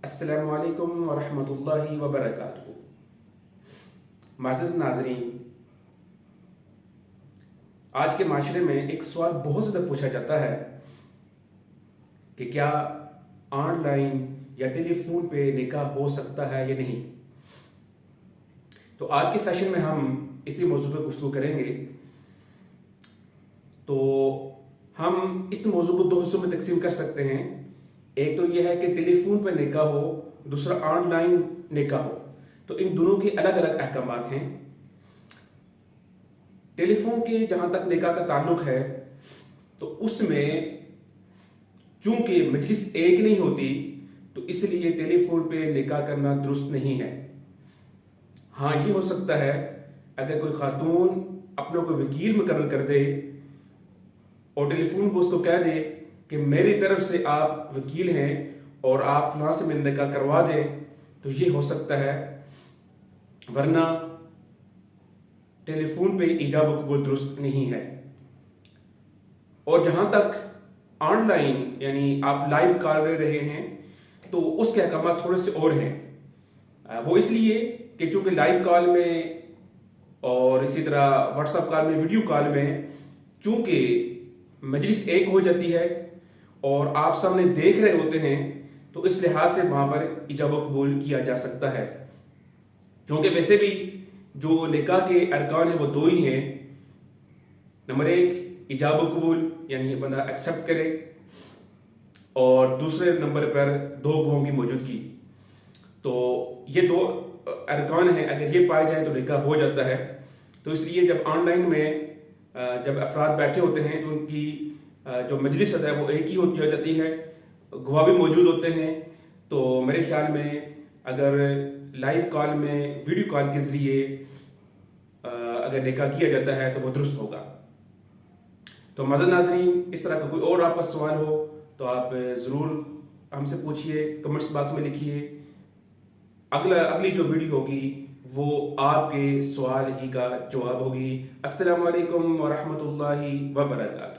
अस्सलामु अलैकुम वरहमतुल्लाहि वबरकातुहू। माज़िज़ नाज़रीन, आज के माशरे में एक सवाल बहुत ज़्यादा पूछा जाता है कि क्या ऑनलाइन या टेलीफोन पे निकाह हो सकता है या नहीं। तो आज के सेशन में हम इसी मौजू पर गुफ्तगू करेंगे। तो हम इस मौजू को दो हिस्सों में तकसीम कर सकते हैं। एक तो यह है कि टेलीफोन पर निकाह हो, दूसरा ऑनलाइन निकाह हो। तो इन दोनों के अलग अलग अहकामात हैं। टेलीफोन के जहाँ तक निकाह का ताल्लुक है तो उसमें चूंकि मजलिस एक नहीं होती तो इसलिए टेलीफोन पे निकाह करना दुरुस्त नहीं है। हाँ, ये हो सकता है अगर कोई खातून अपने को वकील मुकर्रर कर दे और टेलीफोन पर उसको कह दे कि मेरी तरफ से आप वकील हैं और आप फलां से मेरा निकाह करवा दें, तो ये हो सकता है। वरना टेलीफोन पे ईजाब व कबूल दुरुस्त नहीं है। और जहां तक ऑनलाइन यानी आप लाइव कॉल ले रहे हैं तो उसके अहकाम थोड़े से और हैं। वो इसलिए कि चूंकि लाइव कॉल में और इसी तरह व्हाट्सएप कॉल में, वीडियो कॉल में चूंकि मजलिस एक हो जाती है और आप सामने देख रहे होते हैं, तो इस लिहाज से वहां पर ईजाब व कबूल किया जा सकता है। क्योंकि वैसे भी जो निकाह के अरकान हैं वो दो ही हैं। नंबर एक, इजाब व कबूल यानी बंदा एक्सेप्ट करे, और दूसरे नंबर पर दो गवाहों की मौजूदगी। तो ये दो अरकान हैं, अगर ये पाए जाए तो निकाह हो जाता है। तो इसलिए जब ऑनलाइन में जब अफराद बैठे होते हैं तो उनकी जो मजलिस होता है वो एक ही हो जाती है, गवाह भी मौजूद होते हैं। तो मेरे ख्याल में अगर लाइव कॉल में, वीडियो कॉल के ज़रिए अगर निकाह किया जाता है तो वो दुरुस्त होगा। तो मज़ीद नाज़रीन, इस तरह का कोई और आपका सवाल हो तो आप ज़रूर हमसे पूछिए, कमेंट्स बॉक्स में लिखिए। अगली जो वीडियो होगी वो आपके सवाल ही का जवाब होगी। अस्सलामु अलैकुम वरहमतुल्लाहि वबरकातुहू।